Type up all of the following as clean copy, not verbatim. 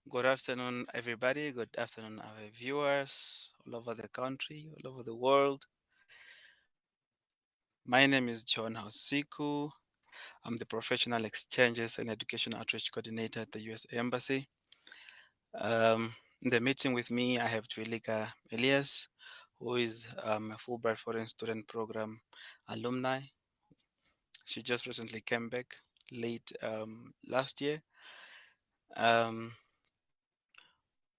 Good afternoon, everybody. Good afternoon, our viewers all over the country, all over the world. My name is John Hausiku. I'm the Professional Exchanges and Education Outreach Coordinator at the US Embassy. In the meeting with me, I have Twilika Elias, who is a Fulbright Foreign Student Program alumni. She just recently came back late last year. Um,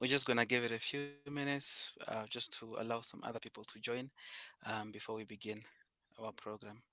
we're just gonna give it a few minutes just to allow some other people to join before we begin our program.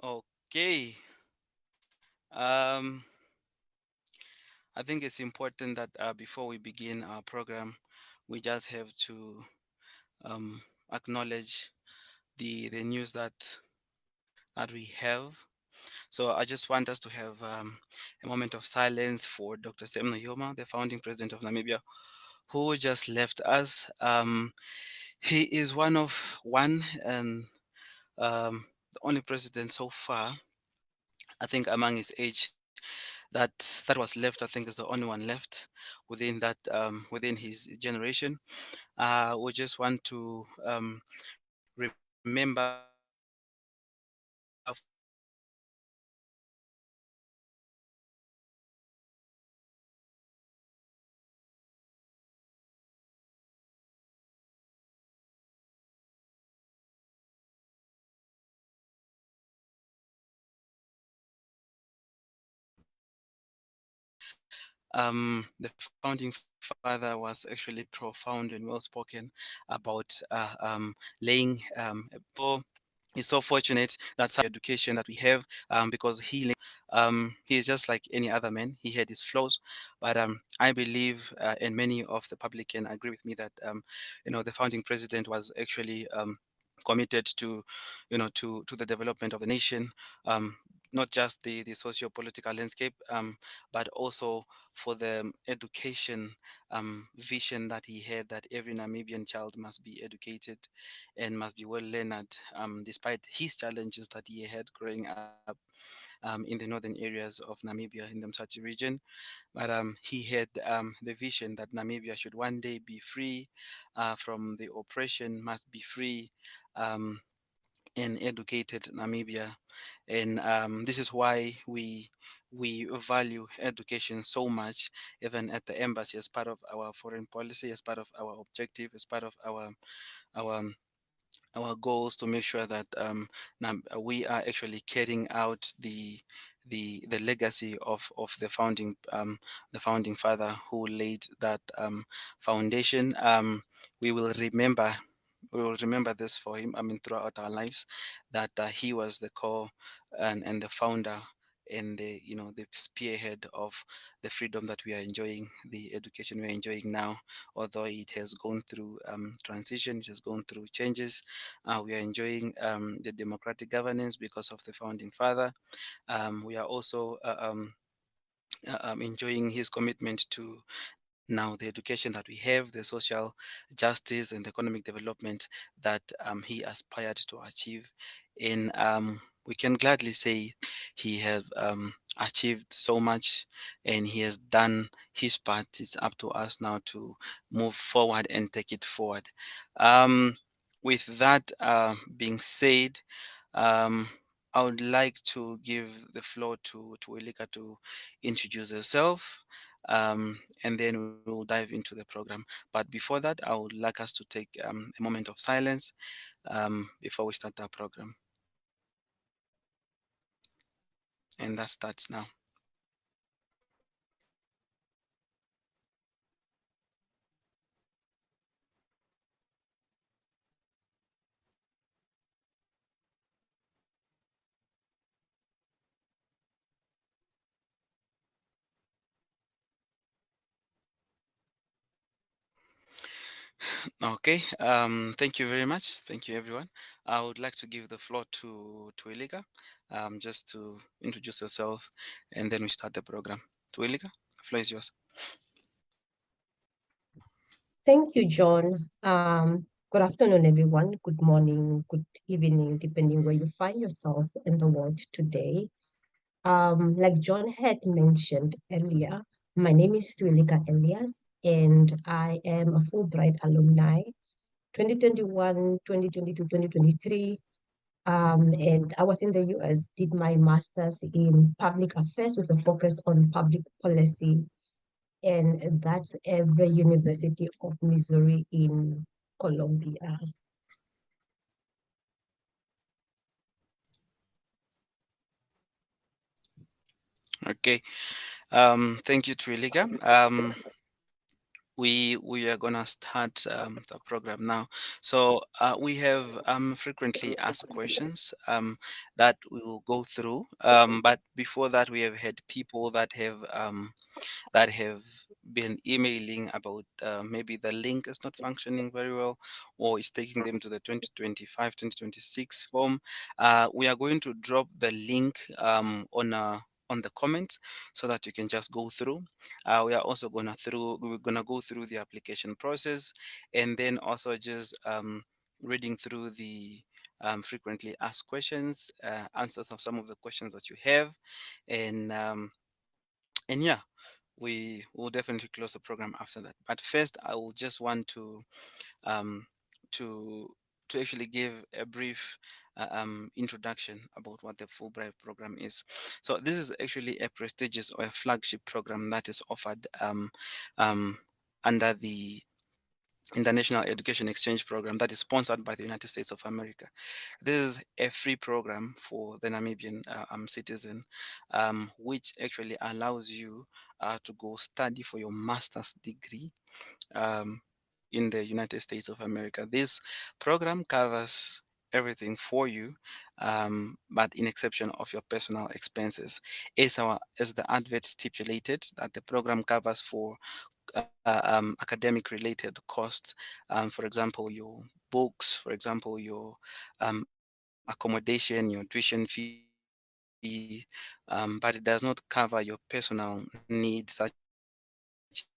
Okay. Um, I think it's important that before we begin our program, we just have to um, acknowledge the news that we have. So I just want us to have a moment of silence for Dr. Sam Nujoma, the founding president of Namibia, who just left us. He is one and the only president so far, I think, among his age that was left. I think is the only one left within his generation. We just want to remember the founding father was actually profound and well spoken about laying is so fortunate that some education that we have because he is just like any other man. He had his flaws, but I believe and many of the public can agree with me that the founding president was actually committed to to the development of the nation, not just the socio-political landscape, but also for the education vision that he had, that every Namibian child must be educated and must be well learned, despite his challenges that he had growing up in the northern areas of Namibia in the Mswati region. But he had the vision that Namibia should one day be free from the oppression, must be free. And educated Namibia, and this is why we value education so much, even at the embassy, as part of our foreign policy, as part of our objective, as part of our our goals to make sure that we are actually carrying out the legacy of the founding father who laid that foundation. We will remember this for him. I mean, throughout our lives, that he was the core and the founder and the spearhead of the freedom that we are enjoying, the education we are enjoying now. Although it has gone through transition, it has gone through changes. We are enjoying the democratic governance because of the founding father. We are also enjoying his commitment to now the education that we have, the social justice and economic development that he aspired to achieve. And we can gladly say he has achieved so much and he has done his part. It's up to us now to move forward and take it forward. Um, with that being said, um, I would like to give the floor to Elika to introduce herself, and then we'll dive into the program. But before that, I would like us to take a moment of silence before we start our program. And that starts now. Okay, thank you very much. Thank you, everyone. I would like to give the floor to Elika, just to introduce yourself, and then we start the program. To Elika, the floor is yours. Thank you, John. Good afternoon, everyone. Good morning, good evening, depending where you find yourself in the world today. Like John had mentioned earlier, my name is Tuilika Elias, and I am a Fulbright alumni, 2021, 2022, 2023. And I was in the US, did my master's in public affairs with a focus on public policy, and that's at the University of Missouri in Columbia. Okay, thank you, Twilika. We are gonna start the program now. So we have frequently asked questions that we will go through. But before that, we have had people that have been emailing about maybe the link is not functioning very well, or it's taking them to the 2025-2026 form. We are going to drop the link on the comments so that you can just go through. We are also we're gonna go through the application process, and then also just reading through the frequently asked questions, answers of some of the questions that you have, and yeah, we will definitely close the program after that. But first, I will just want um, to to actually give a brief introduction about what the Fulbright program is. So this is actually a prestigious or a flagship program that is offered um, under the International Education Exchange Program that is sponsored by the United States of America. This is a free program for the Namibian citizen, which actually allows you to go study for your master's degree um, in the United States of America. This program covers everything for you, but in exception of your personal expenses. As the advert stipulated, that the program covers for academic related costs, for example, your books, for example, your accommodation, your tuition fee, but it does not cover your personal needs such as your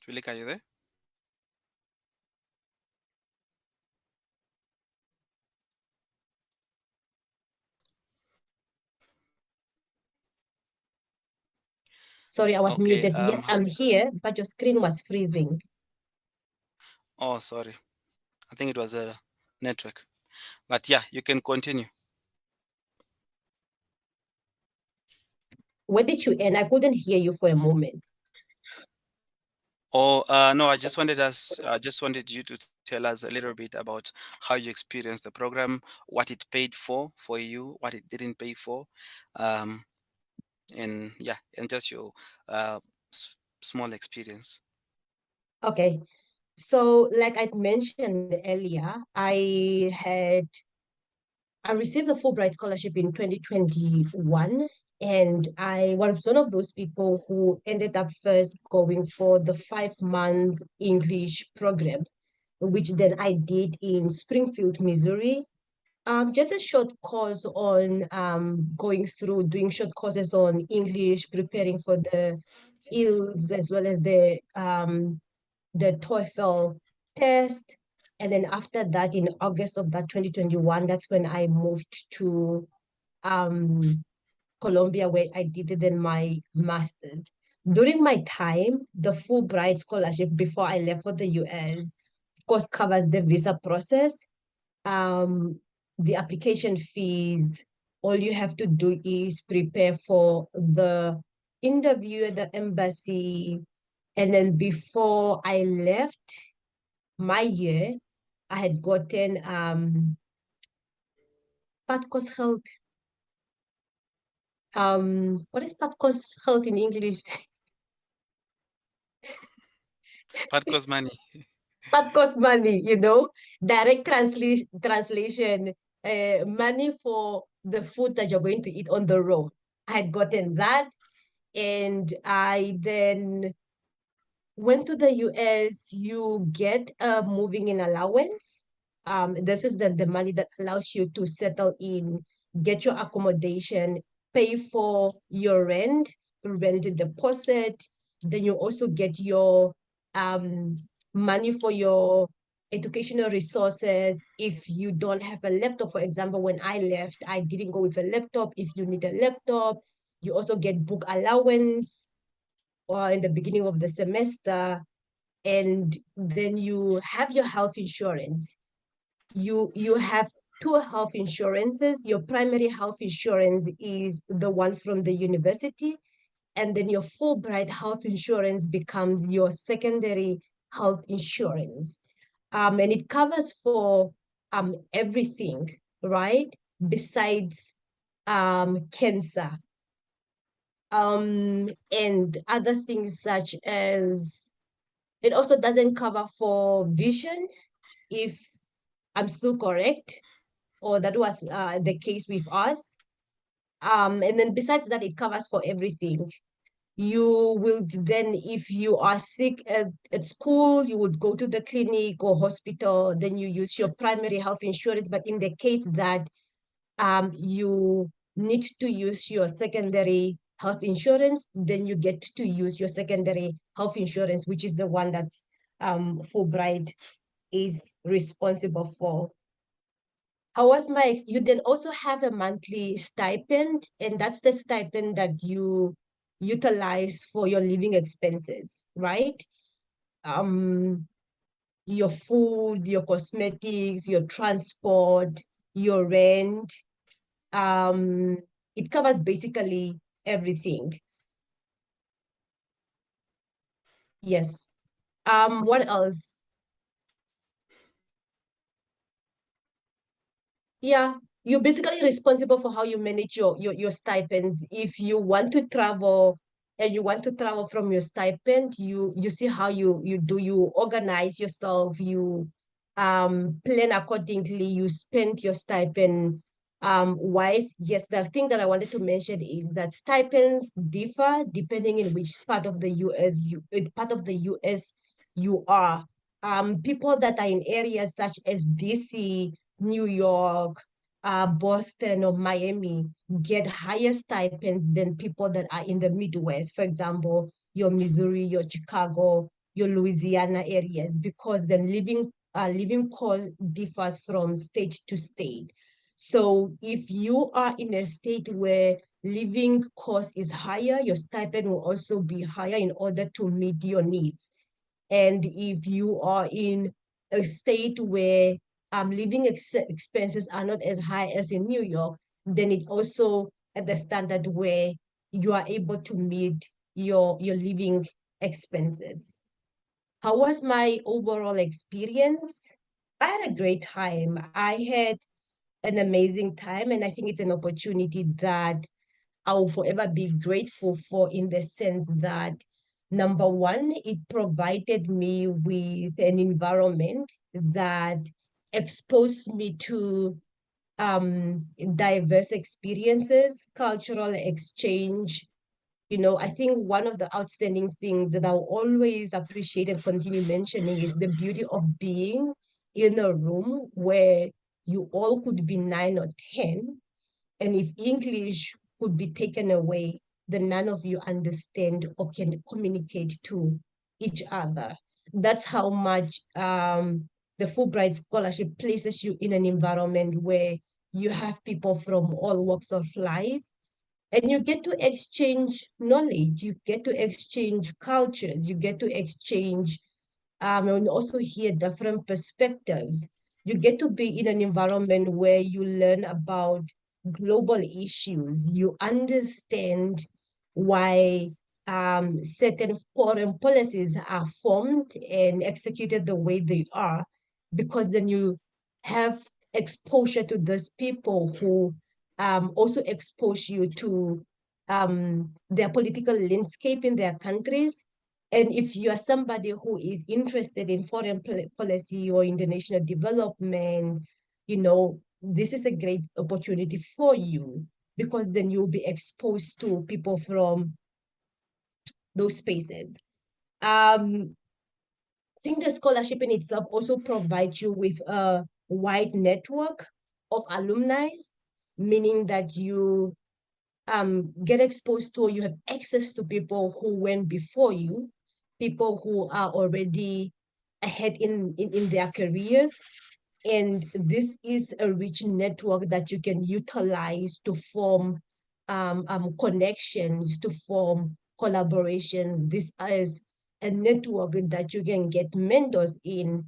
Julika, are you there? Sorry, I was Okay. muted. Yes, I'm here, but your screen was freezing. Oh, sorry. I think it was a network. But yeah, you can continue. Where did you end? I couldn't hear you for a moment. Oh, no, I just wanted you to tell us a little bit about how you experienced the program, what it paid for you, what it didn't pay for, um, and yeah, and just your uh, small experience. Okay. So, like I mentioned earlier, I received a Fulbright scholarship in 2021, And I was one of those people who ended up first going for the 5-month English program, which then I did in Springfield, Missouri. Just a short course on doing short courses on English, preparing for the IELTS as well as the TOEFL test. And then after that, in August of that 2021, that's when I moved to um, Colombia, where I did then my master's. During my time, the Fulbright scholarship before I left for the US, of course, covers the visa process, um, the application fees. All you have to do is prepare for the interview at the embassy. And then before I left my year, I had gotten Patco's health. What is Patco's health in English? Part cost money. Patco's money, direct translation, money for the food that you're going to eat on the road. I had gotten that, and I then went to the US. You get a moving in allowance. This is the money that allows you to settle in, get your accommodation, pay for your rent deposit. Then you also get your um, money for your educational resources. If you don't have a laptop, for example, when I left, I didn't go with a laptop. If you need a laptop, you also get book allowance or in the beginning of the semester, and then you have your health insurance. You have two health insurances. Your primary health insurance is the one from the university, and then your Fulbright health insurance becomes your secondary health insurance. And it covers for everything, right? Besides cancer, and other things such as it also doesn't cover for vision, if I'm still correct, or that was the case with us. And then besides that, it covers for everything. You will then, if you are sick at school, you would go to the clinic or hospital, then you use your primary health insurance. But in the case that you need to use your secondary health insurance, then you get to use your secondary health insurance, which is the one that's Fulbright is responsible for. How was you then also have a monthly stipend, and that's the stipend that you utilize for your living expenses, right? Um, your food, your cosmetics, your transport, your rent. Um, it covers basically everything. Yes. What else? Yeah, you're basically responsible for how you manage your stipends. If you want to travel and you want to travel from your stipend, you see how you organize yourself, you plan accordingly, you spend your stipend wise. Yes, the thing that I wanted to mention is that stipends differ depending in which part of the US you are. People that are in areas such as DC, New York, Boston, or Miami get higher stipends than people that are in the Midwest. For example, your Missouri, your Chicago, your Louisiana areas, because the living cost differs from state to state. So if you are in a state where living cost is higher, your stipend will also be higher in order to meet your needs. And if you are in a state where living expenses are not as high as in New York, then it also at the standard where you are able to meet your living expenses. How was my overall experience? I had a great time. I had an amazing time, and I think it's an opportunity that I will forever be grateful for, in the sense that, number one, it provided me with an environment that exposed me to diverse experiences, cultural exchange. I think one of the outstanding things that I'll always appreciate and continue mentioning is the beauty of being in a room where you all could be 9 or 10, and if English could be taken away, then none of you understand or can communicate to each other. That's how much the Fulbright Scholarship places you in an environment where you have people from all walks of life, and you get to exchange knowledge, you get to exchange cultures, you get to exchange and also hear different perspectives. You get to be in an environment where you learn about global issues. You understand why certain foreign policies are formed and executed the way they are, because then you have exposure to those people who also expose you to their political landscape in their countries. And if you are somebody who is interested in foreign policy or international development, this is a great opportunity for you, because then you'll be exposed to people from those spaces. I think the scholarship in itself also provides you with a wide network of alumni, meaning that you get exposed to, you have access to people who went before you, people who are already ahead in their careers. And this is a rich network that you can utilize to form connections, to form collaborations. This is a network that you can get mentors in.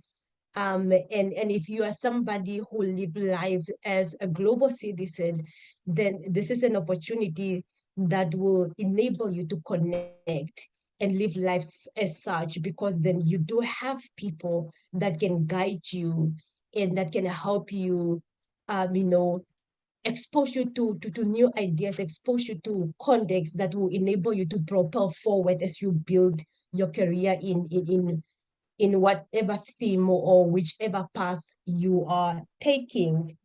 And if you are somebody who live life as a global citizen, then this is an opportunity that will enable you to connect and live life as such, because then you do have people that can guide you and that can help you, expose you to new ideas, expose you to context that will enable you to propel forward as you build your career in whatever theme or whichever path you are taking.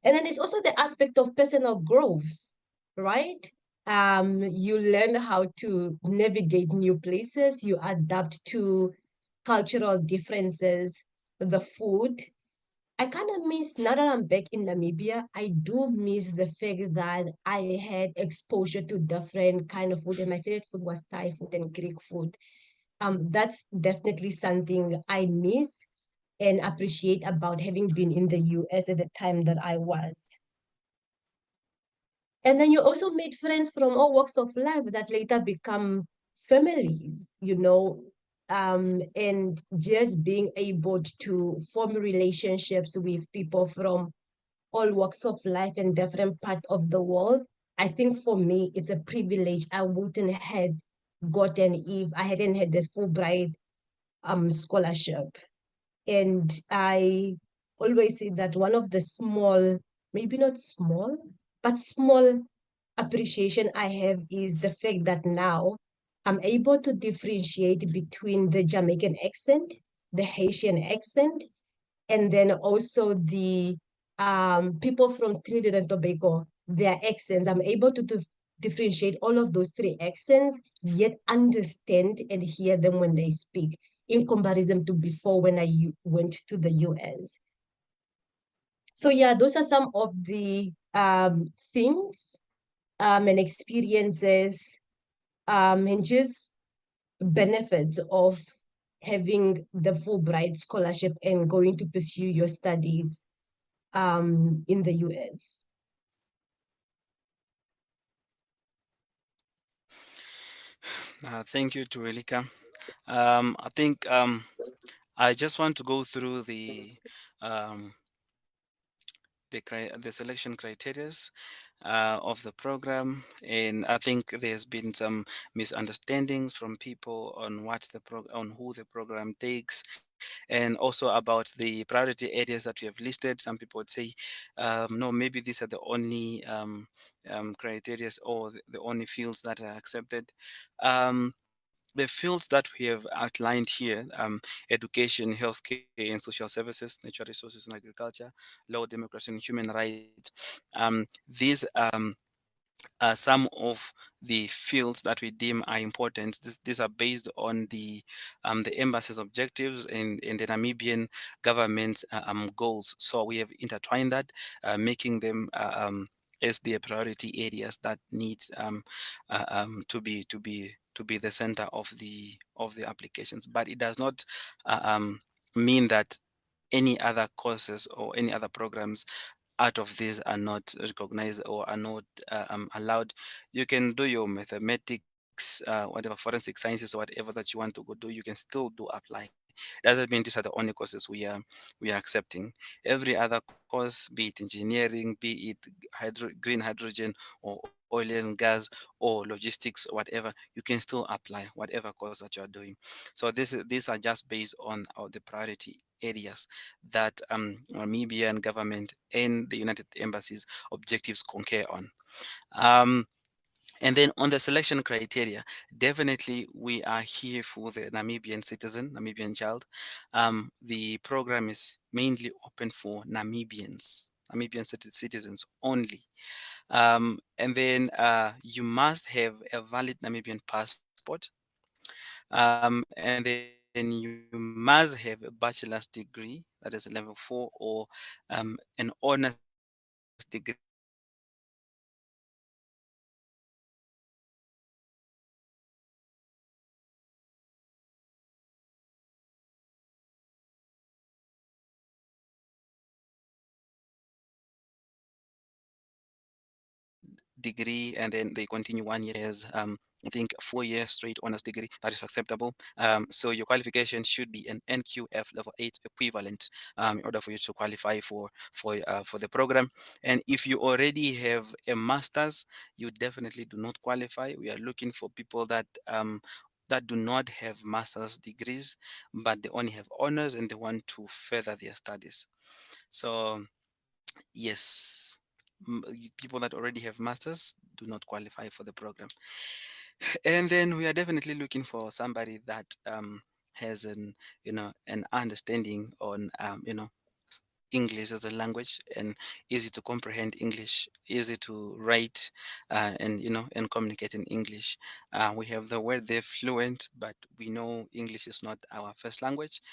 And then there's also the aspect of personal growth, right? You learn how to navigate new places, you adapt to cultural differences, the food. I kind of miss, now that I'm back in Namibia, I do miss the fact that I had exposure to different kind of food, and my favorite food was Thai food and Greek food. That's definitely something I miss and appreciate about having been in the US at the time that I was. And then you also made friends from all walks of life that later become families, and just being able to form relationships with people from all walks of life and different part of the world. I think for me, it's a privilege I wouldn't have gotten if I hadn't had this Fulbright scholarship. And I always say that one of the small, maybe not small, but small appreciation I have is the fact that now I'm able to differentiate between the Jamaican accent, the Haitian accent, and then also the people from Trinidad and Tobago, their accents. I'm able to differentiate all of those three accents, yet understand and hear them when they speak, in comparison to before when I went to the US. So yeah, those are some of the things and experiences and just benefits of having the Fulbright scholarship and going to pursue your studies in the US. Thank you, Tuelika. I think I just want to go through um, the selection criteria of the program, and I think there's been some misunderstandings from people on on who the program takes, and also about the priority areas that we have listed. Some people would say, no, maybe these are the only criteria or the only fields that are accepted. the fields that we have outlined here, education, healthcare, and social services, natural resources and agriculture, law, democracy, and human rights, these some of the fields that we deem are important. These are based on the embassy's objectives and the Namibian government's goals. So we have intertwined that, making them as the priority areas that need to be the center of the applications. But it does not mean that any other courses or any other programs out of these are not recognized or are not allowed. You can do your mathematics, whatever, forensic sciences, or whatever that you want to go do. You can still do apply. Doesn't mean these are the only courses we are accepting. Every other course, be it engineering, be it green hydrogen or oil and gas or logistics or whatever, you can still apply whatever course that you are doing. So these are just based on the priority areas that Namibian government and the United Embassy's objectives concur on. Um, and then on the selection criteria, definitely we are here for the Namibian citizen, Namibian child. The program is mainly open for Namibian citizens only. And then you must have a valid Namibian passport. And then you must have a bachelor's degree, that is a level 4, or an honors degree that is acceptable. Definitely degree, and then they continue 1 year as I think 4 year straight honors degree that is acceptable. So your qualification should be an NQF level 8 equivalent in order for you to qualify for the program. And if you already have a master's, you definitely do not qualify. We are looking for people that do not have master's degrees, but they only have honors and they want to further their studies. So yes, people that already have masters do not qualify for the program. And then we are definitely looking for somebody that has an understanding on English as a language, and easy to comprehend English, easy to write, and and communicate in English. We have the word there fluent, but we know English is not our first language,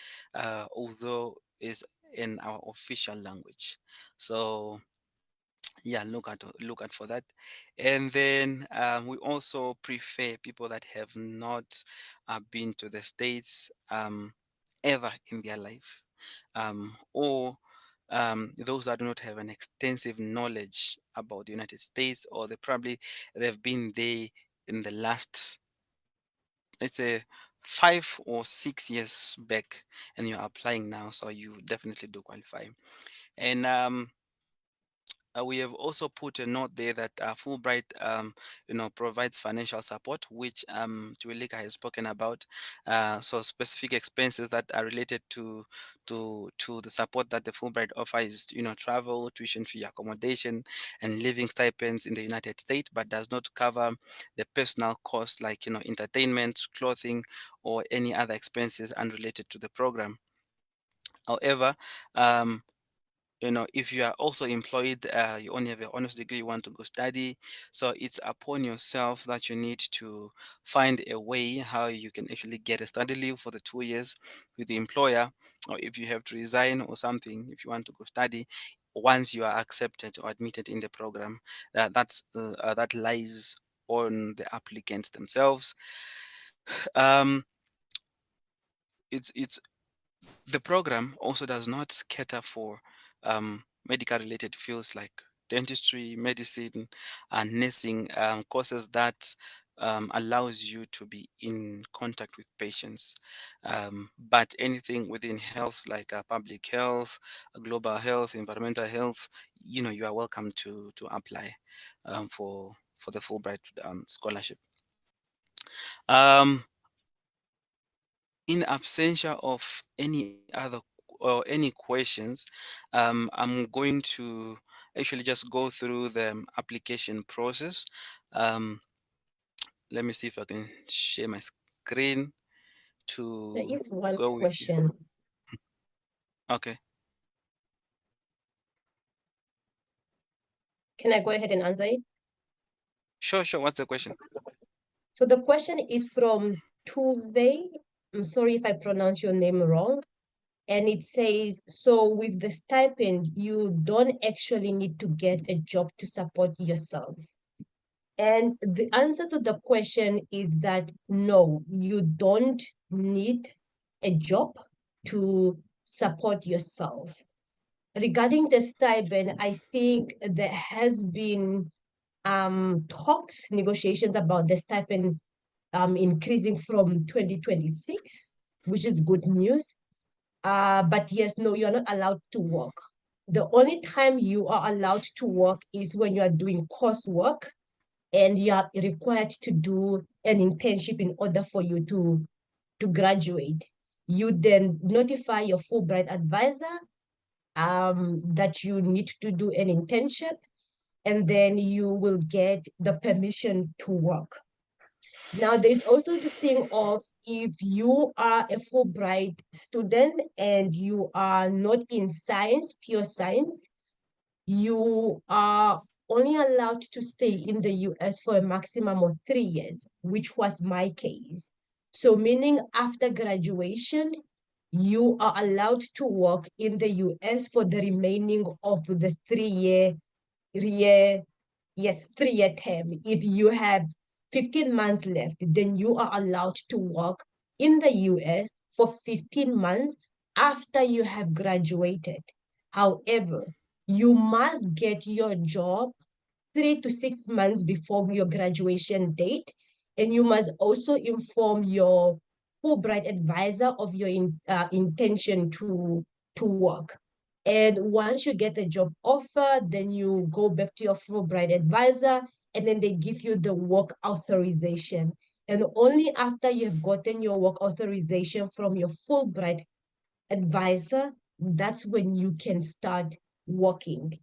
although is in our official language. So yeah, look at for that. And then we also prefer people that have not been to the States ever in their life, or those that do not have an extensive knowledge about the United States, or they've been there in the last, let's say, 5 or 6 years back, and you're applying now, so you definitely do qualify. And we have also put a note there that Fulbright, provides financial support, which Tuelika has spoken about. So specific expenses that are related to the support that the Fulbright offers, travel, tuition fee, accommodation, and living stipends in the United States, but does not cover the personal costs like entertainment, clothing, or any other expenses unrelated to the program. However, if you are also employed, you only have a honors degree, you want to go study, so it's upon yourself that you need to find a way how you can actually get a study leave for the 2 years with the employer, or if you have to resign or something, if you want to go study once you are accepted or admitted in the program, that lies on the applicants themselves. um it's The program also does not cater for medical related fields like dentistry, medicine, and nursing, courses that allows you to be in contact with patients. But anything within health, like public health, global health, environmental health, you are welcome to apply for the Fulbright scholarship. Um, in absentia of any other or any questions, I'm going to actually just go through the application process. Um, Let me see if I can share my screen. screen There to is one go with you. question. Okay. Can I go ahead and answer it? Sure, sure. What's the question? So the question is from Tuve. I'm sorry if I pronounce your name wrong. And it says, so with the stipend, you don't actually need to get a job to support yourself. And the answer to the question is that no, you don't need a job to support yourself. Regarding the stipend, I think there has been talks, negotiations about the stipend increasing from 2026, which is good news. But yes, no, you're not allowed to work. The only time you are allowed to work is when you are doing coursework and you are required to do an internship in order for you to graduate. You then notify your Fulbright advisor that you need to do an internship, and then you will get the permission to work. Now, there's also the thing of if you are a Fulbright student and you are not in science, pure science, you are only allowed to stay in the US for a maximum of 3 years, which was my case. So, meaning after graduation, you are allowed to work in the US for the remaining of the 3 year, yes, 3 year term. If you have 15 months left, then you are allowed to work in the US for 15 months after you have graduated. However, you must get your job 3 to 6 months before your graduation date, and you must also inform your Fulbright advisor of your intention to work. And once you get the job offer, then you go back to your Fulbright advisor, and then they give you the work authorization. And only after you have gotten your work authorization from your Fulbright advisor, that's when you can start working.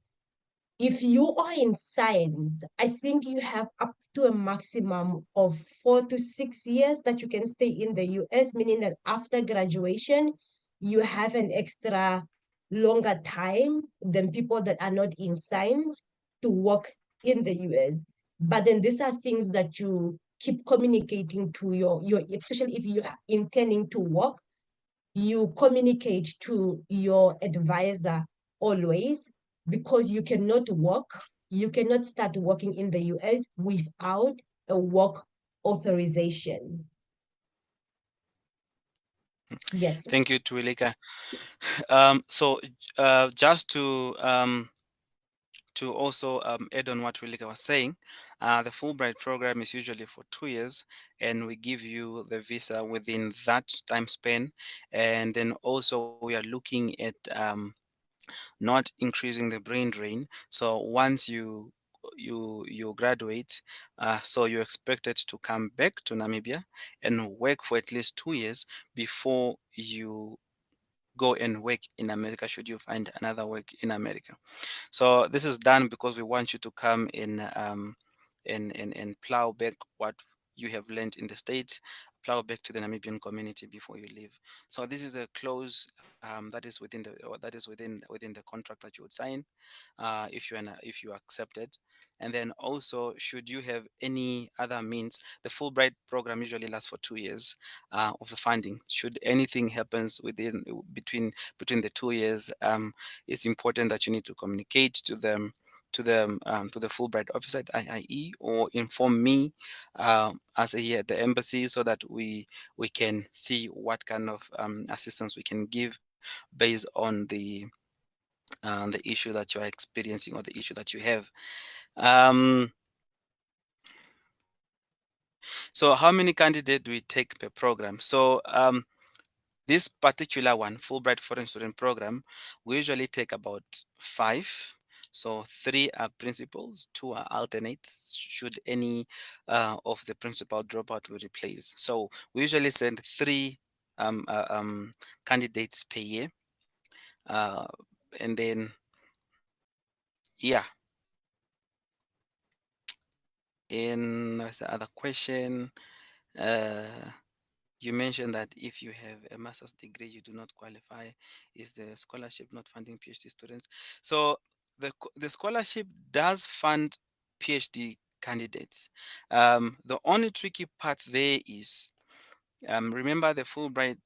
If you are in science, I think you have up to a maximum of 4 to 6 years that you can stay in the US, meaning that after graduation, you have an extra longer time than people that are not in science to work in the US. But then these are things that you keep communicating to your especially if you are intending to work, you communicate to your advisor always, because you cannot start working in the US without a work authorization. Yes. Thank you, Twilika. So just to also add on what Twilika was saying, the Fulbright program is usually for 2 years, and we give you the visa within that time span. And then also we are looking at not increasing the brain drain. So once you graduate, so you're expected to come back to Namibia and work for at least 2 years before you go and work in America, should you find another work in America. So this is done because we want you to come in and plow back what you have learned in the States, plow back to the Namibian community before you leave. So this is a clause that is within the or that is within the contract that you would sign if you are accepted. And then also, should you have any other means, the Fulbright program usually lasts for 2 years of the funding. Should anything happens between the 2 years, it's important that you need to communicate to the Fulbright office at IIE, or inform me as a here at the embassy, so that we can see what kind of assistance we can give based on the issue that you are experiencing or the issue that you have. Um, so how many candidates do we take per program? So this particular one, Fulbright Foreign Student Program, we usually take about 5. So 3 are principals, 2 are alternates. Should any of the principal drop out, we replace. So we usually send 3 candidates per year. Uh, and then, yeah, in what's the other question? Uh, you mentioned that if you have a master's degree, you do not qualify. Is the scholarship not funding PhD students? So the scholarship does fund PhD candidates. The only tricky part there is, remember, the Fulbright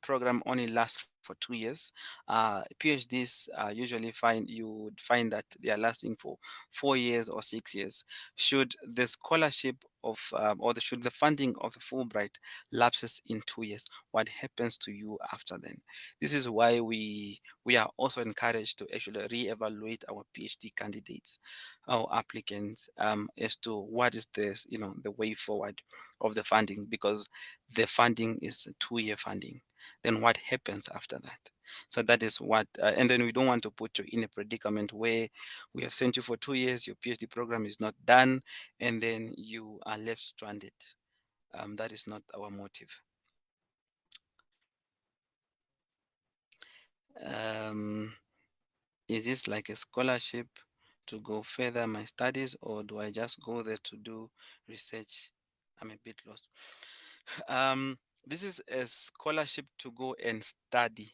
program only lasts for 2 years. PhDs usually you would find that they are lasting for 4 years or 6 years. Should the scholarship should the funding of the Fulbright lapses in 2 years, what happens to you after then? This is why we are also encouraged to actually reevaluate our PhD candidates, our applicants, as to what is the way forward of the funding, because the funding is 2 year funding. Then what happens after that? So that is what, and then we don't want to put you in a predicament where we have sent you for 2 years, your PhD program is not done, and then you are left stranded. That is not our motive. Um, is this like a scholarship to go further my studies, or do I just go there to do research? I'm a bit lost. This is a scholarship to go and study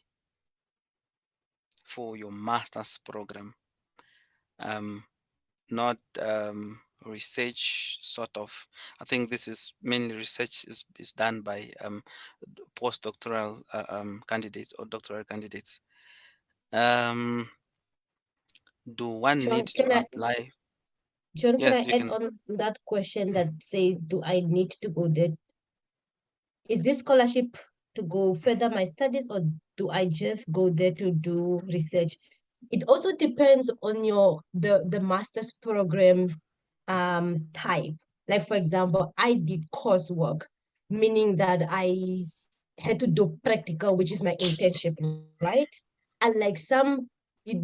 for your master's program, not research sort of. I think this is mainly research is done by postdoctoral candidates or doctoral candidates. Um, do one John, need to apply? Can I Yes, you add can. on that question that says, do I need to go there? Is this scholarship to go further my studies, or do I just go there to do research? It also depends on the master's program type. Like for example, I did coursework, meaning that I had to do practical, which is my internship, right? Unlike some,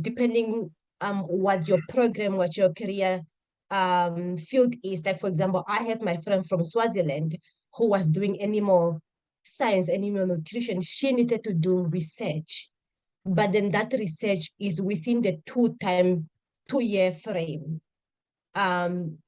depending what your program, what your career field is. Like for example, I had my friend from Swaziland who was doing animal science, animal nutrition. She needed to do research, but then that research is within the 2-year frame. Um,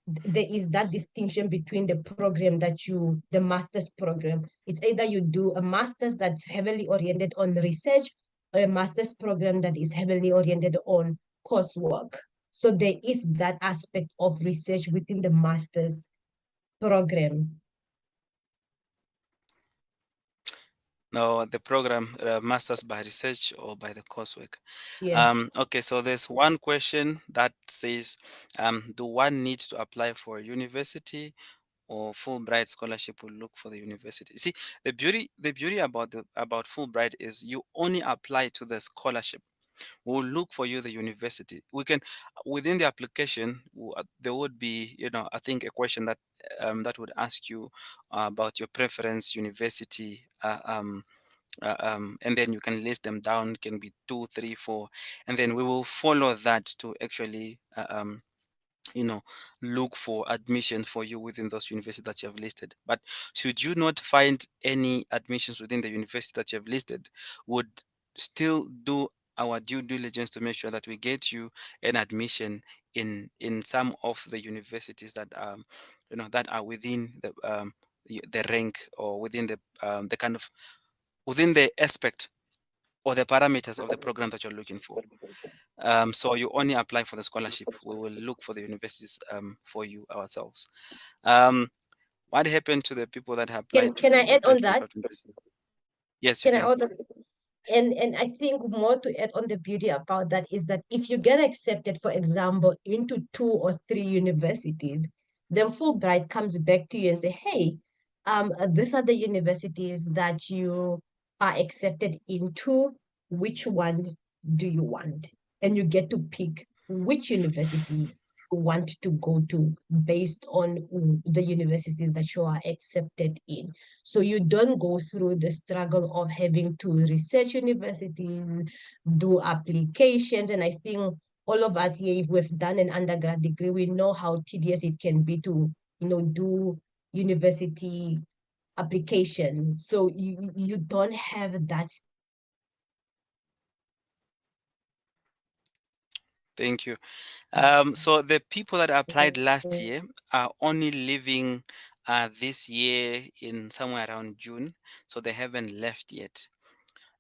there is that distinction between the program the master's program. It's either you do a master's that's heavily oriented on research, or a master's program that is heavily oriented on coursework. So there is that aspect of research within the master's program. No, the program, masters by research or by the coursework. Yes. Okay, so there's one question that says, do one need to apply for a university, or Fulbright scholarship will look for the university? See, the beauty about Fulbright is you only apply to the scholarship. We'll look for you the university. We can, within the application, there would be, I think, a question that would ask you about your preference university, and then you can list them down. It can be 2, 3, 4, and then we will follow that to actually you know look for admission for you within those universities that you have listed. But should you not find any admissions within the university that you have listed, would still do our due diligence to make sure that we get you an admission in some of the universities that that are within the rank, or within the kind of, within the aspect or the parameters of the program that you're looking for. So you only apply for the scholarship. We will look for the universities for you ourselves. Um, what happened to the people that have applied Can I for add on that? 2025 2026? Yes, you Can I can. add on? And I think more to add on, the beauty about that is that if you get accepted, for example, into 2 or 3 universities, then Fulbright comes back to you and say, hey, these are the universities that you are accepted into. Which one do you want? And you get to pick which university you want to go to based on the universities that you are accepted in. So you don't go through the struggle of having to research universities, do applications. And I think all of us here, if we've done an undergrad degree, we know how tedious it can be to, do university application. So you don't have that Thank you. So the people that applied last year are only leaving this year in somewhere around June, so they haven't left yet.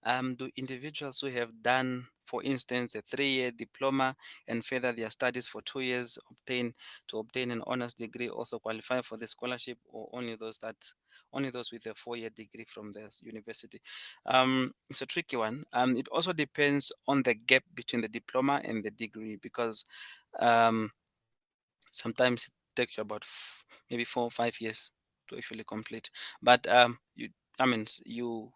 Do individuals who have done, for instance, a 3-year diploma and further their studies for 2 years to obtain an honors degree also qualify for the scholarship, or only those with a 4-year degree from the university? It's a tricky one. It also depends on the gap between the diploma and the degree, because um, sometimes it takes you about maybe 4 or 5 years to actually complete. But I mean, you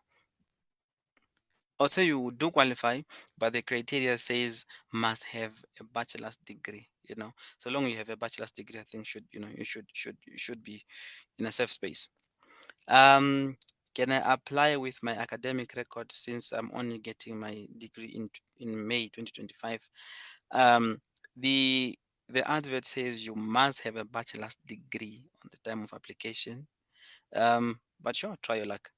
I'll say you do qualify, but the criteria says must have a bachelor's degree. So long you have a bachelor's degree, I think you should be in a safe space. Um, can I apply with my academic record since I'm only getting my degree in May 2025? Um, the the advert says you must have a bachelor's degree on the time of application. But sure, try your luck.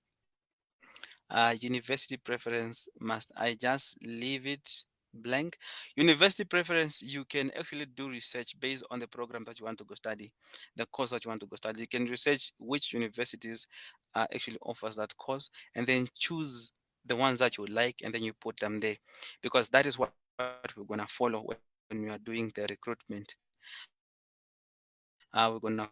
University preference, must I just leave it blank? University preference, you can actually do research based on the program that you want to go study, the course that you want to go study. You can research which universities actually offers that course, and then choose the ones that you like, and then you put them there, because that is what we're going to follow when we are doing the recruitment. We're going to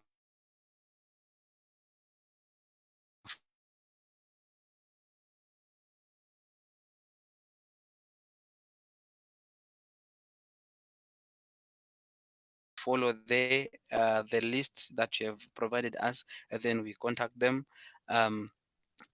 follow the list that you have provided us, and then we contact them.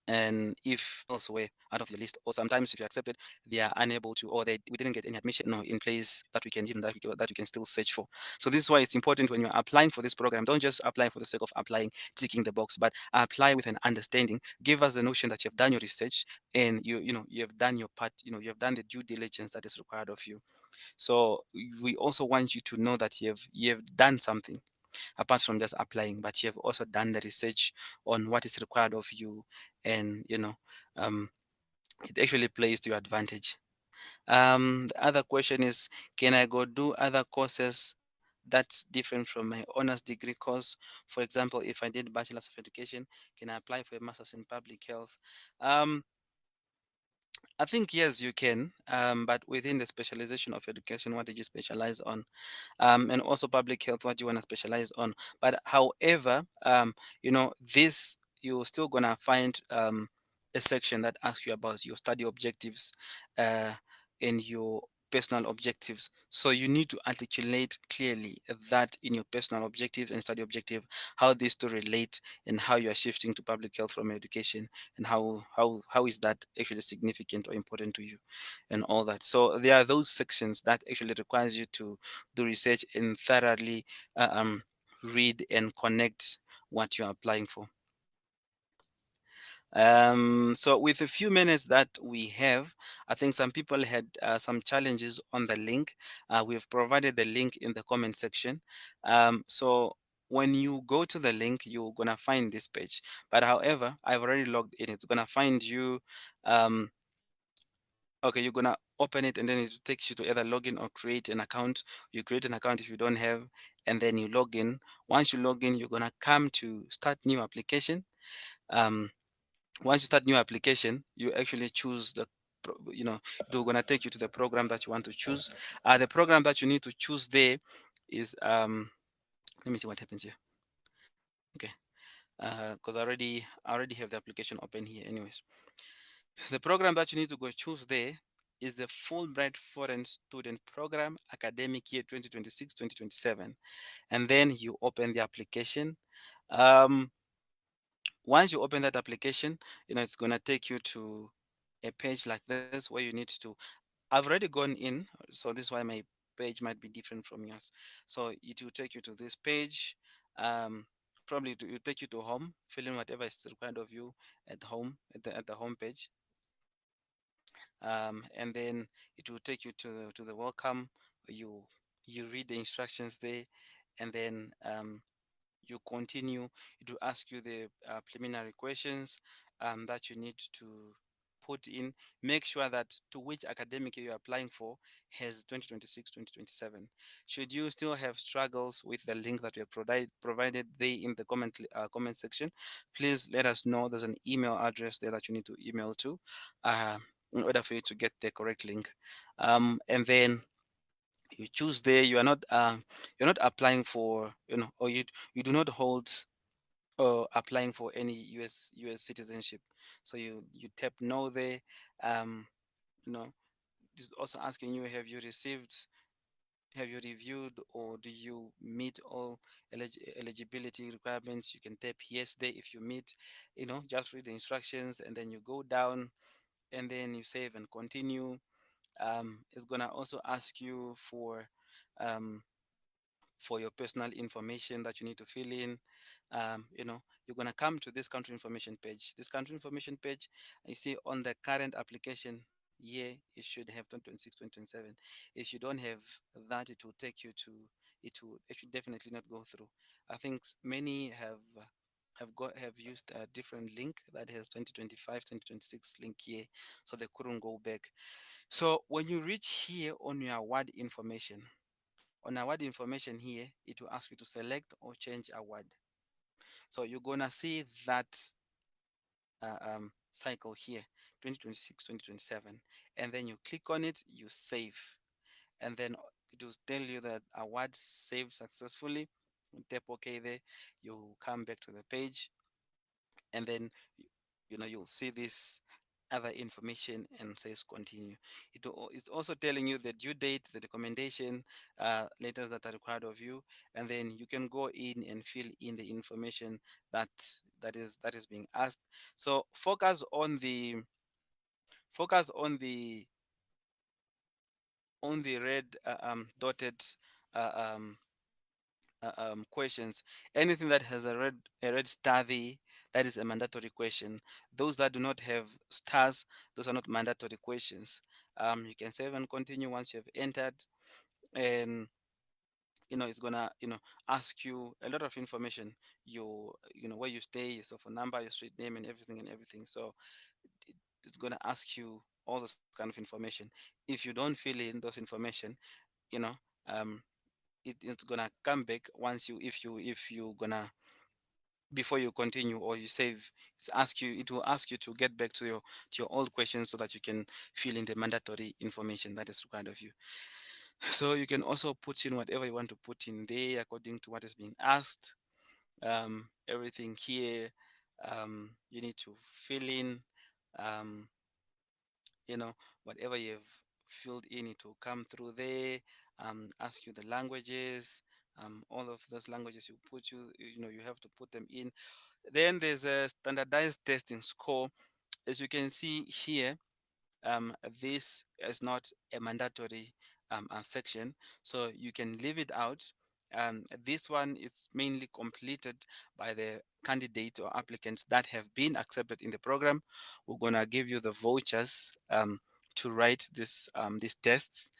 And if elsewhere out of the list, or sometimes if you're accepted, they are unable to, or we didn't get any admission in place that we can that we can still search for. So this is why it's important when you're applying for this program, don't just apply for the sake of applying, ticking the box, but apply with an understanding. Give us the notion that you've done your research, and you have done your part. You have done the due diligence that is required of you. So we also want you to know that you have done something apart from just applying, but you have also done the research on what is required of you, and um, it actually plays to your advantage. The other question is, can I go do other courses that's different from my honors degree course? For example, if I did bachelor's of education, can I apply for a master's in public health? um, I think yes, you can, but within the specialization of education, what did you specialize on? And also public health, what do you want to specialize on? But however, this, you're still gonna find a section that asks you about your study objectives uh, and your personal objectives. So you need to articulate clearly that in your personal objectives and study objective, how these two relate, and how you are shifting to public health from education, and how is that actually significant or important to you, and all that. So there are those sections that actually requires you to do research and thoroughly read and connect what you're applying for. So with a few minutes that we have, I think some people had some challenges on the link. We have provided the link in the comment section. So when you go to the link, you're gonna find this page. But however, I've already logged in. It's gonna find you. Um, okay, you're gonna open it, and then it takes you to either login or create an account. You create an account if you don't have, and then you log in. Once you log in, you're gonna come to start new application. Um, Once you start new application, you actually choose they're gonna take you to the program that you want to choose. The program that you need to choose there is let me see what happens here. Okay, because I already have the application open here. Anyways, the program that you need to go choose there is the Fulbright Foreign Student Program, academic year 2026-2027, and then you open the application. Um, Once you open that application, it's gonna take you to a page like this where you need to. I've already gone in, so this is why my page might be different from yours. So it will take you to this page. Probably it will take you to home, fill in whatever is required of you at home, at the home page. And then it will take you to the welcome. You read the instructions there, and then you continue. It will ask you the preliminary questions that you need to put in, make sure that to which academic year you're applying for has 2026, 2027. Should you still have struggles with the link that we have provided there in the comment section, please let us know. There's an email address there that you need to email to uh, in order for you to get the correct link. And then you choose there. You're not applying for, or you do not hold or applying for any US citizenship. So you tap no there. Um, you know, this is also asking you, have you reviewed or do you meet all eligibility requirements? You can tap yes there if you meet. Just read the instructions and then you go down and then you save and continue. It's gonna also ask you um, for your personal information that you need to fill in. You're going to come to this country information page. This country information page, you see on the current application year, it should have 2026, 2027. If you don't have that, it will take you to, it should definitely not go through. I think many have used a different link that has 2025, 2026 link here, so they couldn't go back. So when you reach here on your award information, on award information here, it will ask you to select or change award. So you're gonna see that cycle here, 2026, 2027, and then you click on it, you save, and then it will tell you that award saved successfully. You tap OK there, you come back to the page, and then you'll see this other information and says continue. It's also telling you the due date, the recommendation letters that are required of you, and then you can go in and fill in the information that that is being asked. So focus on the red dotted uh, um, questions. Anything that has a red star there, that is a mandatory question. Those that do not have stars, those are not mandatory questions. You can save and continue once you have entered, and it's gonna ask you a lot of information. Where you stay, your cell phone number, your street name, and everything. So it's gonna ask you all those kind of information. If you don't fill in those information, you know um it's gonna come back once if you gonna before you continue or you save. It will ask you to get back to your old questions so that you can fill in the mandatory information that is required of you. So you can also put in whatever you want to put in there according to what is being asked. Everything here, you need to fill in. um, you know Whatever you've filled in, it will come through there. Ask you the languages. All of those languages you have to put them in. Then there's a standardized testing score. As you can see here, this is not a mandatory section, so you can leave it out. This one is mainly completed by the candidates or applicants that have been accepted in the program. We're gonna give you the vouchers to write these tests.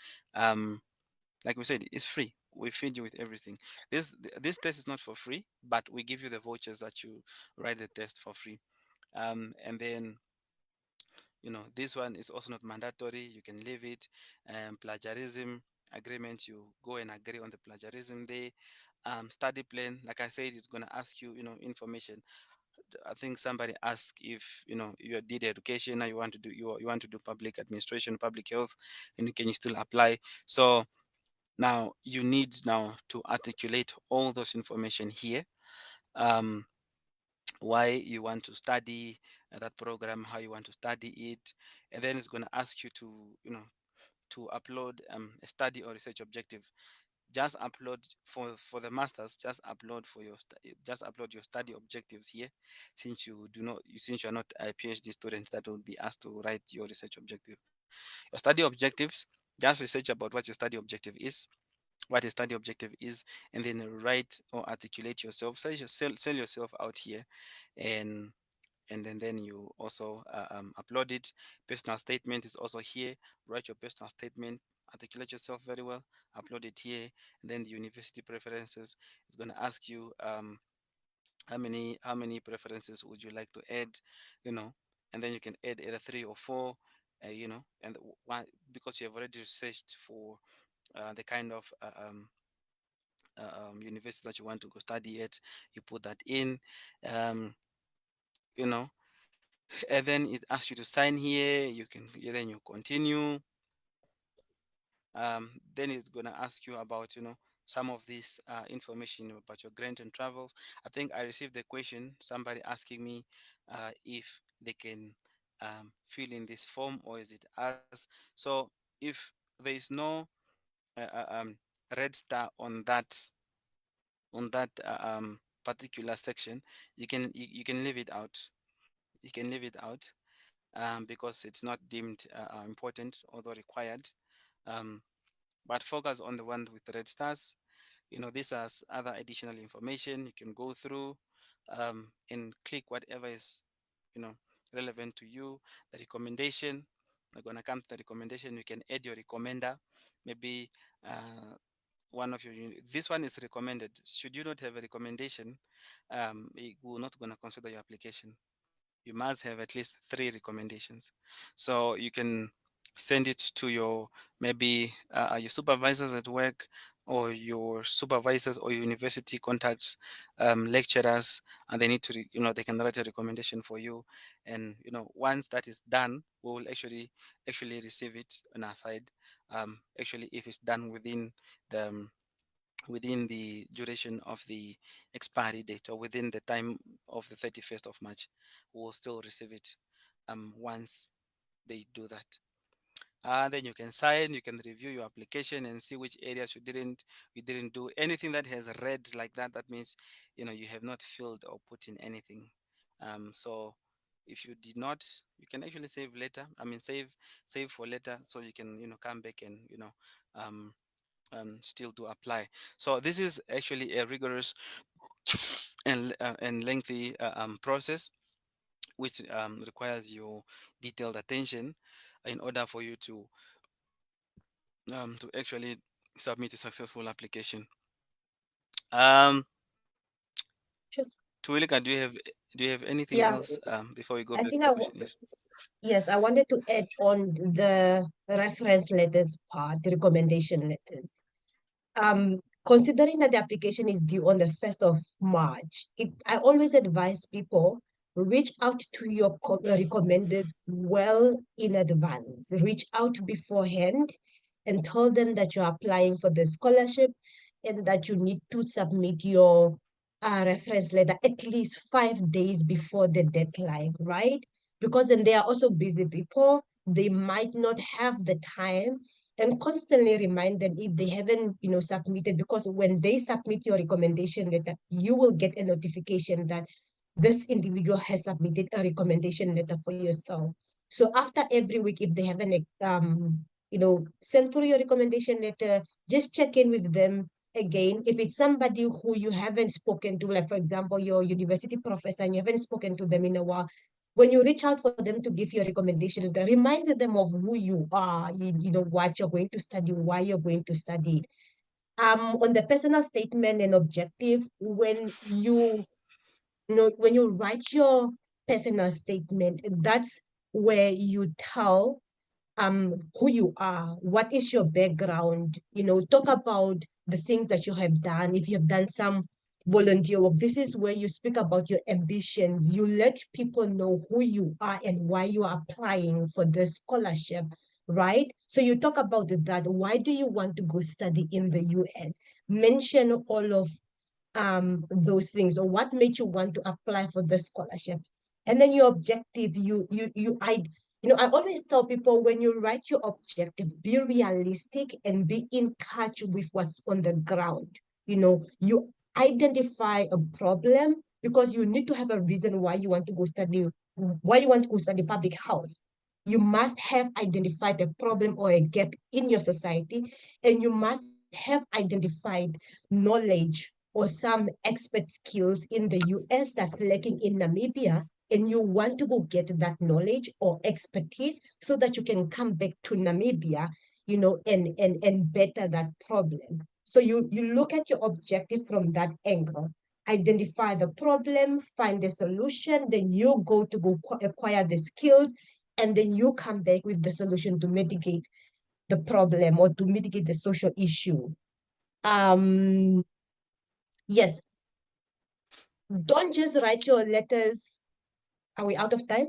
Like we said, it's free. We feed you with everything. This test is not for free, but we give you the vouchers that you write the test for free. And then this one is also not mandatory. You can leave it. Plagiarism agreement, you go and agree on the plagiarism there. Study plan, like I said, it's going to ask information. I think somebody asked if you did education, now you want to do public administration, public health, and can you still apply? So now you need now to articulate all those information here. um, why you want to study that program, how you want to study it, and then it's going to ask you to upload a study or research objective. Just upload for the masters. Just upload your study objectives here, since you're not a PhD student that will be asked to write your research objective. Your study objectives, just research about what your study objective is, and then write or articulate yourself, sell yourself out here, and then you also upload it. Personal statement is also here. Write your personal statement, articulate yourself very well, upload it here. And then the university preferences is going to ask you how many preferences would you like to add, you know and then you can add either three or four, and one, because you have already researched for the kind of university that you want to go study at, you put that in, um, you know, and then it asks you to sign here. You can then you continue. Then it's gonna ask you about some of this information about your grant and travels. I think I received the question, somebody asking me if they can fill in this form or is it us. So if there is no uh, uh, um, red star on that particular section, you can leave it out. You can leave it out because it's not deemed important, although required. Um, but focus on the one with red stars. This has other additional information you can go through and click whatever is you know relevant to you. The recommendation, we're going to come to the recommendation. You can add your recommender, maybe one of your this one is recommended. Should you not have a recommendation, we're not going to consider your application. You must have at least 3 recommendations. So you can send it to your maybe your supervisors at work, or your supervisors or your university contacts, lecturers, and they need to they can write a recommendation for you. And once that is done, we will actually receive it on our side. Actually, if it's done the within the duration of the expiry date, or within the time of the 31st of March, we'll still receive it once they do that. Then you can sign, you can review your application and see which areas you didn't do. Anything that has red like that, that means you have not filled or put in anything. So if you did not, you can actually save later. I mean, save for later, so you can come back and um, still to apply. So this is actually a rigorous and lengthy process, which requires your detailed attention in order for you to actually submit a successful application. Um, Just, Tuilika, do you have anything yeah, else before we go I back to think the question? Yes. yes, I wanted to add on the reference letters part, the recommendation letters. Considering that the application is due on the 1st of March, I always advise people reach out to your recommenders well in advance. Reach out beforehand and tell them that you're applying for the scholarship and that you need to submit your reference letter at least 5 days before the deadline, right? Because then they are also busy people. They might not have the time, and constantly remind them if they haven't submitted, because when they submit your recommendation letter, you will get a notification that this individual has submitted a recommendation letter for yourself. So after every week, if they haven't sent through your recommendation letter, just check in with them again. If it's somebody who you haven't spoken to, like for example your university professor, and you haven't spoken to them in a while, when you reach out for them to give you a recommendation, remind them of who you are, what you're going to study, why you're going to study it. On the personal statement and objective, when you write your personal statement, that's where you tell who you are, what is your background, talk about the things that you have done. If you have done some volunteer work, this is where you speak about your ambitions. You let people know who you are and why you are applying for the scholarship, right? So you talk about that. Why do you want to go study in the US? Mention all of those things, or what made you want to apply for the scholarship. And then your objective, I always tell people, when you write your objective, be realistic and be in touch with what's on the ground. You identify a problem, because you need to have a reason why you want to go study public health. You must have identified a problem or a gap in your society, and you must have identified knowledge or some expert skills in the US that's lacking in Namibia, and you want to go get that knowledge or expertise so that you can come back to Namibia, and better that problem. So you look at your objective from that angle. identify the problem, find a solution, then you go acquire the skills, and then you come back with the solution to mitigate the problem or to mitigate the social issue. Yes, don't just write your letters. Are we out of time?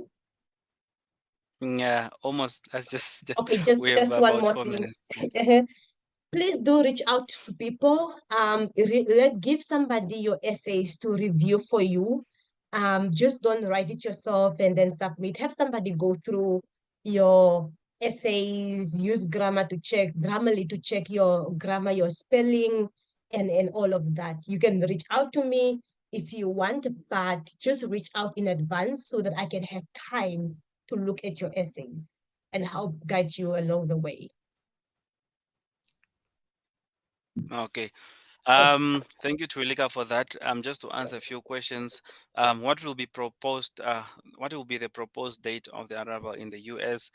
Yeah, almost. That's just Okay, we have just one about more 4 minutes. thing. Please do reach out to people. Give somebody your essays to review for you. Just don't write it yourself and then submit. Have somebody go through your essays, use Grammarly to check your grammar, your spelling, and all of that. You can reach out to me if you want, but just reach out in advance so that I can have time to look at your essays and help guide you along the way. Okay. Yes. Thank you, Twilika, for that. Just to answer a few questions, what will be proposed? What will be the proposed date of the arrival in the US?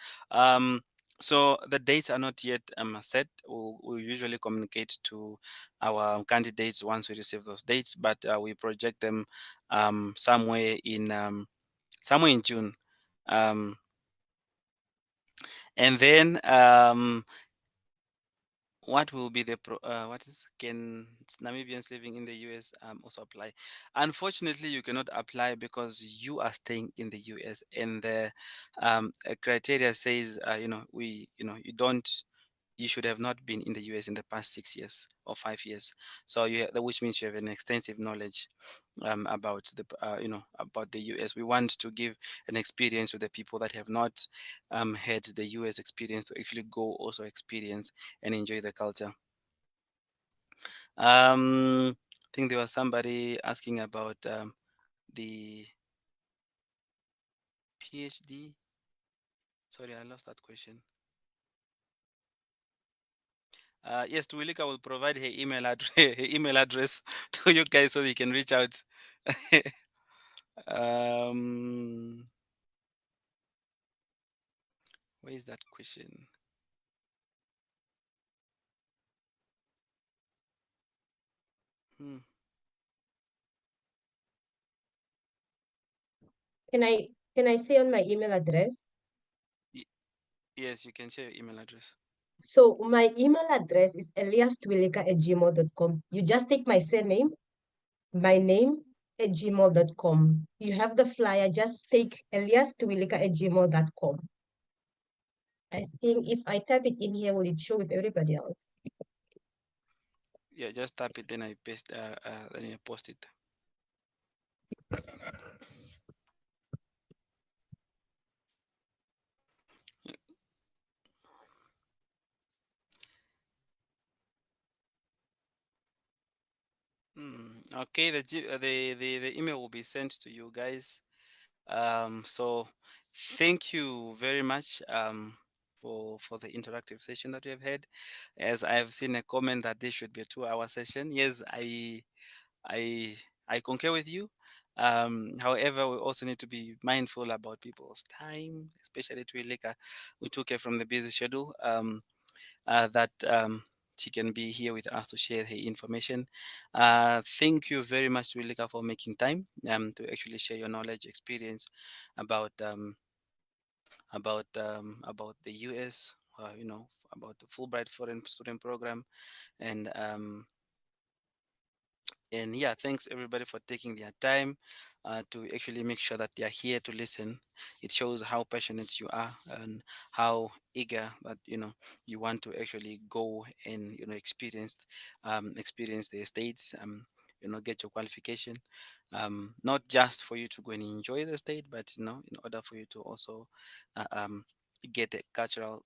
So the dates are not yet set. We usually communicate to our candidates once we receive those dates, but we project them somewhere in June. Um, and then what will be the what is can Namibians living in the US also apply? Unfortunately, you cannot apply because you are staying in the US, and the criteria says you should have not been in the US in the past 6 years or 5 years. So which means you have an extensive knowledge about about the US. We want to give an experience to the people that have not had the US experience to actually go also experience and enjoy the culture. I think there was somebody asking about the PhD. Sorry, I lost that question. Yes, Tuilika will provide her email address, her email address to you guys so you can reach out. um, where is that question? Hmm. Can I say on my email address? Y- yes, you can share your email address. So my email address is eliastwilika@gmail.com. You just take my surname, my name at gmail.com. You have the flyer, just take eliastwilika@gmail.com. I think if I type it in here, will it show with everybody else? Yeah, just tap it, then I paste, then I post it. Okay, the email will be sent to you guys. So thank you very much for the interactive session that we have had. As I have seen a comment that this should be a 2-hour session. Yes, I I concur with you. However, we also need to be mindful about people's time, especially Twileka, who took her from the busy schedule. That she can be here with us to share her information. Thank you very much, Wilika, for making time to actually share your knowledge, experience about about the US. About the Fulbright Foreign Student Program, and yeah, thanks everybody for taking their time to actually make sure that they are here to listen. It shows how passionate you are and how eager that you want to actually go and experience the states. Get your qualification. Not just for you to go and enjoy the state, but in order for you to also get a cultural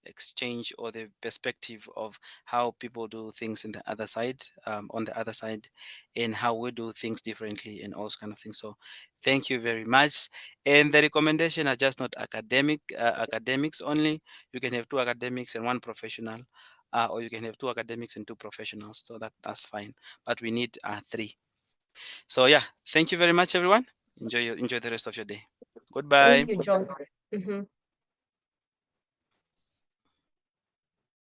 exchange or the perspective of how people do things in the other side, on the other side, and how we do things differently and all those kind of things. So thank you very much. And the recommendation are just not academics only. You can have 2 academics and 1 professional, or you can have 2 academics and 2 professionals. So that's fine. But we need 3. So yeah, thank you very much, everyone. Enjoy the rest of your day. Thank Goodbye. you, John. Mhm.